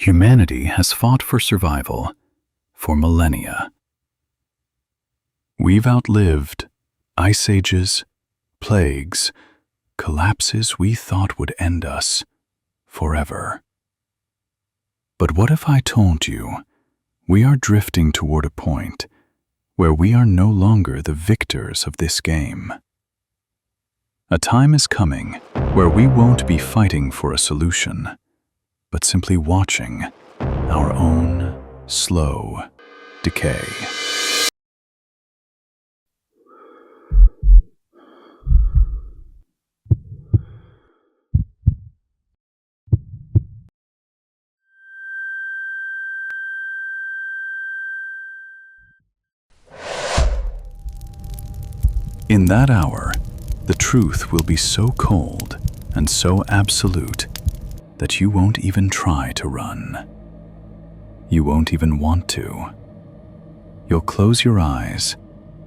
Humanity has fought for survival for millennia. We've outlived ice ages, plagues, collapses we thought would end us forever. But what if I told you we are drifting toward a point where we are no longer the victors of this game? A time is coming where we won't be fighting for a solution, but simply watching our own slow decay. In that hour, the truth will be so cold and so absolute that you won't even try to run. You won't even want to. You'll close your eyes,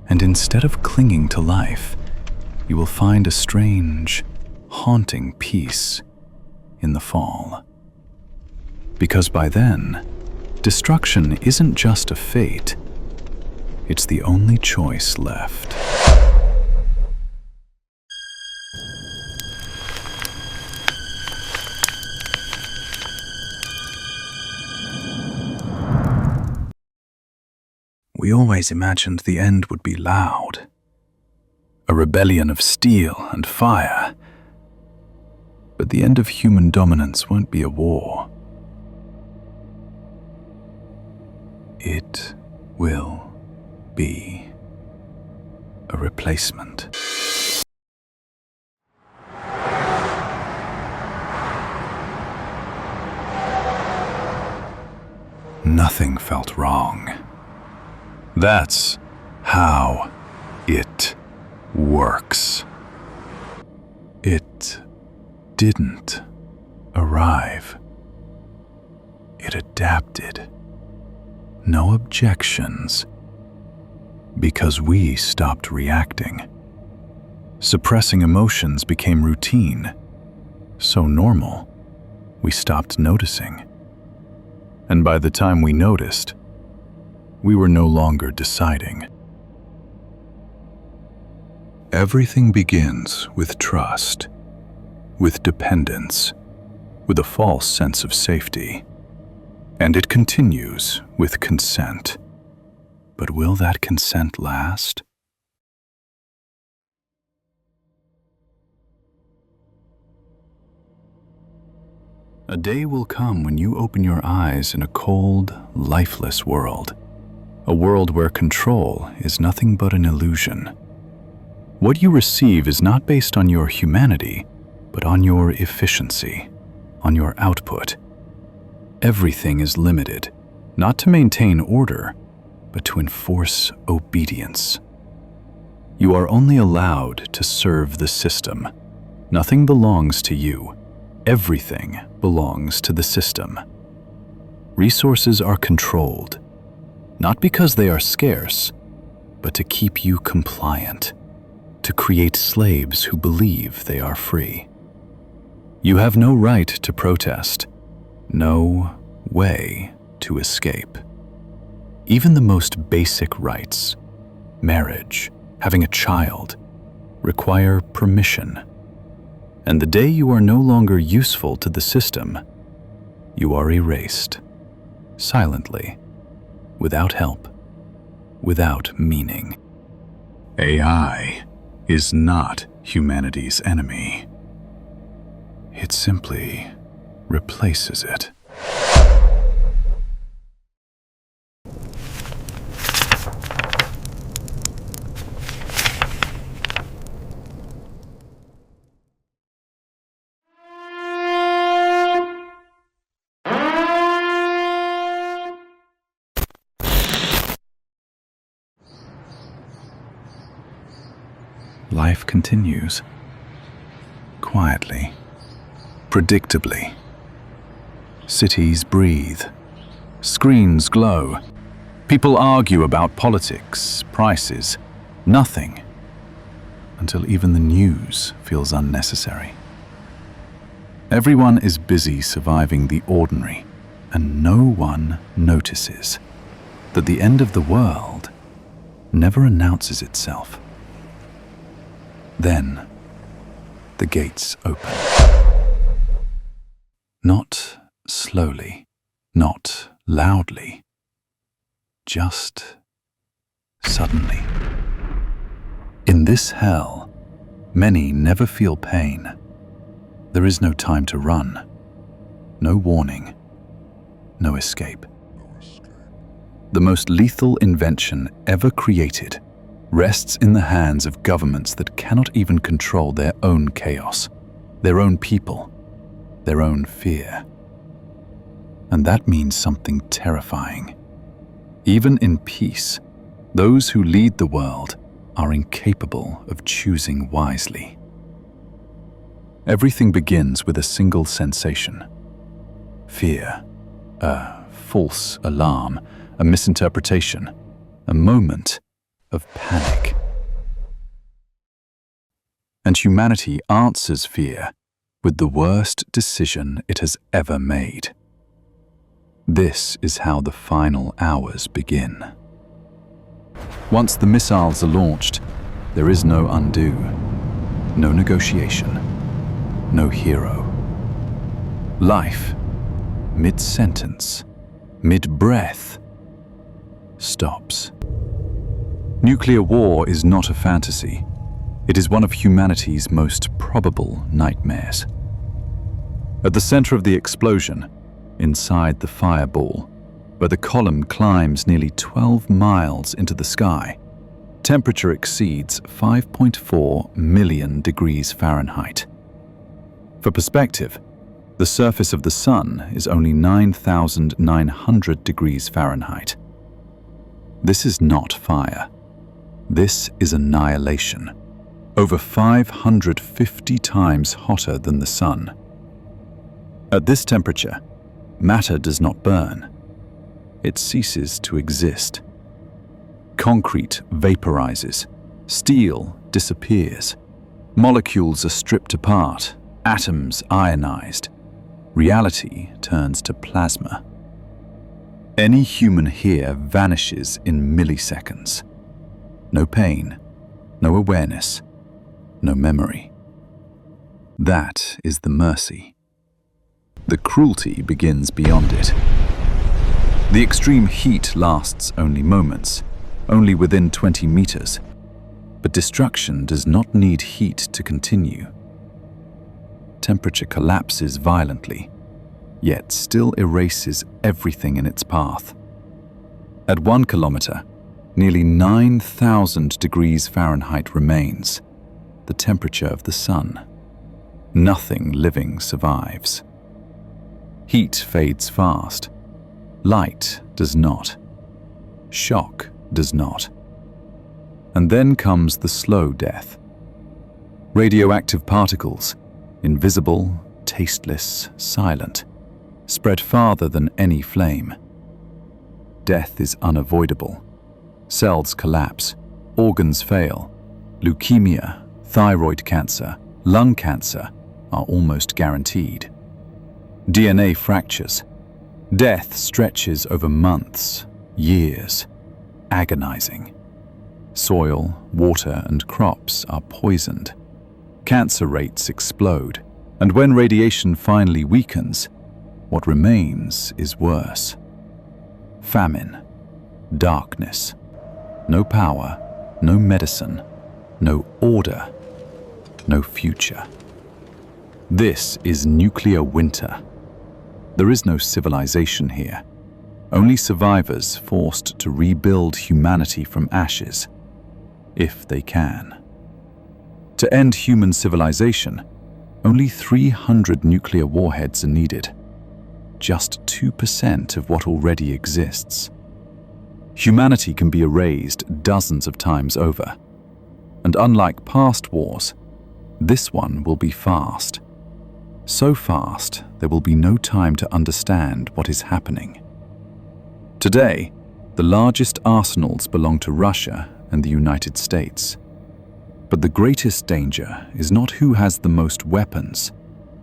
and instead of clinging to life, you will find a strange, haunting peace in the fall. Because by then, destruction isn't just a fate, it's the only choice left. We always imagined the end would be loud, a rebellion of steel and fire. But the end of human dominance won't be a war. It will be a replacement. Nothing felt wrong. That's how it works. It didn't arrive. It adapted. No objections. Because we stopped reacting. Suppressing emotions became routine. So normal, we stopped noticing. And by the time we noticed, we were no longer deciding. Everything begins with trust, with dependence, with a false sense of safety. And it continues with consent. But will that consent last? A day will come when you open your eyes in a cold, lifeless world. A world where control is nothing but an illusion. What you receive is not based on your humanity, but on your efficiency, on your output. Everything is limited, not to maintain order, but to enforce obedience. You are only allowed to serve the system. Nothing belongs to you. Everything belongs to the system. Resources are controlled, not because they are scarce, but to keep you compliant, to create slaves who believe they are free. You have no right to protest, no way to escape. Even the most basic rights, marriage, having a child, require permission. And the day you are no longer useful to the system, you are erased, silently, without help, without meaning. AI is not humanity's enemy. It simply replaces it. Life continues, quietly, predictably. Cities breathe, screens glow, people argue about politics, prices, nothing, until even the news feels unnecessary. Everyone is busy surviving the ordinary and no one notices that the end of the world never announces itself. Then the gates open. Not slowly, not loudly, just suddenly. In this hell, many never feel pain. There is no time to run, no warning, no escape. The most lethal invention ever created rests in the hands of governments that cannot even control their own chaos, their own people, their own fear. And that means something terrifying. Even in peace, those who lead the world are incapable of choosing wisely. Everything begins with a single sensation: fear, a false alarm, a misinterpretation, a moment of panic. And humanity answers fear with the worst decision it has ever made. This is how the final hours begin. Once the missiles are launched, there is no undo, no negotiation, no hero. Life, mid-sentence, mid-breath, stops. Nuclear war is not a fantasy. It is one of humanity's most probable nightmares. At the center of the explosion, inside the fireball, where the column climbs nearly 12 miles into the sky, temperature exceeds 5.4 million degrees Fahrenheit. For perspective, the surface of the Sun is only 9,900 degrees Fahrenheit. This is not fire. This is annihilation, over 550 times hotter than the Sun. At this temperature, matter does not burn. It ceases to exist. Concrete vaporizes, steel disappears, molecules are stripped apart, atoms ionized. Reality turns to plasma. Any human here vanishes in milliseconds. No pain, no awareness, no memory. That is the mercy. The cruelty begins beyond it. The extreme heat lasts only moments, only within 20 meters. But destruction does not need heat to continue. Temperature collapses violently, yet still erases everything in its path. At 1 kilometer, nearly 9,000 degrees Fahrenheit remains, the temperature of the Sun. Nothing living survives. Heat fades fast. Light does not. Shock does not. And then comes the slow death. Radioactive particles, invisible, tasteless, silent, spread farther than any flame. Death is unavoidable. Cells collapse, organs fail. Leukemia, thyroid cancer, lung cancer are almost guaranteed. DNA fractures. Death stretches over months, years, agonizing. Soil, water, and crops are poisoned. Cancer rates explode, and when radiation finally weakens, what remains is worse. Famine, darkness, no power, no medicine, no order, no future. This is nuclear winter. There is no civilization here, only survivors forced to rebuild humanity from ashes, if they can. To end human civilization, only 300 nuclear warheads are needed, just 2% of what already exists. Humanity can be erased dozens of times over, and unlike past wars, this one will be fast. So fast, there will be no time to understand what is happening. Today, the largest arsenals belong to Russia and the United States. But the greatest danger is not who has the most weapons.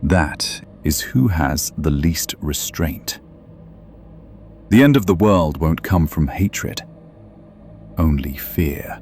That is who has the least restraint. The end of the world won't come from hatred, only fear.